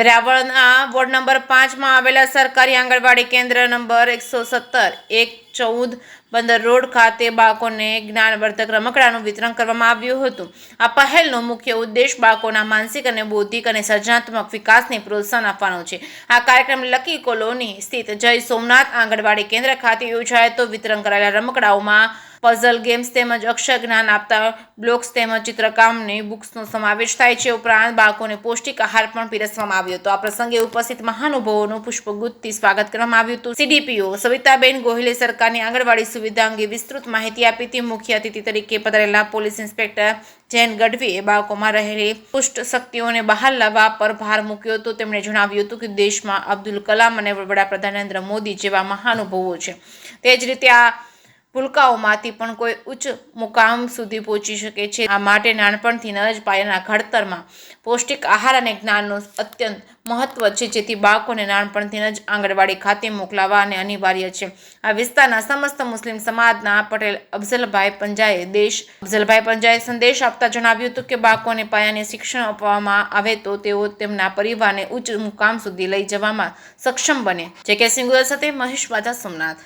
વેરાવળના ward number 5માં આવેલા સરકારી આંગણવાડી કેન્દ્ર નંબર 117-114 બંદર રોડ ખાતે બાળકોને જ્ઞાનવર્ધક રમકડાનું વિતરણ કરવામાં આવ્યું હતું. આ પહેલનો મુખ્ય ઉદ્દેશ બાળકોના માનસિક અને બૌદ્ધિક અને સર્જનાત્મક વિકાસને પ્રોત્સાહન આપવાનો છે. આ કાર્યક્રમ લકી કોલોની સ્થિત જય સોમનાથ આંગણવાડી કેન્દ્ર ખાતે યોજાયો હતો. વિતરણ કરાયેલા રમકડાઓમાં પઝલ ગેમ્સ તેમજ અક્ષર જ્ઞાન આપતા બ્લોક્સ તેમજ ચિત્રકામની બુક્સનો સમાવેશ થાય છે. ઉપરાંત બાળકોને પૌષ્ટિક આહાર પણ પીરસવામાં આવ્યો હતો. આ પ્રસંગે ઉપસ્થિત મહાનુભાવોનું પુષ્પગુચ્છથી સ્વાગત કરવામાં આવ્યું હતું. CDPO સવિતાબેન ગોહિલે સરકારની આંગણવાડી સુવિધા અંગે વિસ્તૃત માહિતી આપી હતી. મુખ્ય અતિથિ તરીકે પધારેલા પોલીસ ઇન્સ્પેક્ટર જૈન ગઢવીએ બાળકોમાં રહેલી પુષ્ટ શક્તિઓને બહાર લાવવા પર ભાર મૂક્યો હતો. તેમણે જણાવ્યું હતું કે દેશમાં અબ્દુલ કલામ અને વડાપ્રધાન નરેન્દ્ર મોદી જેવા મહાનુભાવો છે. તે જ રીતે આ ભૂલકાઓમાંથી પણ કોઈ ઉચ્ચ મુકામ સુધી પહોંચી શકે છે. આ માટે નાનપણથી જ પાયાના ઘડતરમાં પૌષ્ટિક આહાર અને જ્ઞાનનું અત્યંત મહત્વ છે, જેથી બાળકોને નાનપણથી જ આંગણવાડી ખાતે મોકલાવા અને અનિવાર્ય છે. આ વિસ્તારના સમસ્ત મુસ્લિમ સમાજના પટેલ અફઝલભાઈ પંજાએ સંદેશ આપતા જણાવ્યું હતું કે બાળકોને પાયાને શિક્ષણ આપવામાં આવે તો તેઓ તેમના પરિવારને ઉચ્ચ મુકામ સુધી લઈ જવામાં સક્ષમ બને. જે કે સિંગુલ સાથે મહેશ વાજા, સોમનાથ.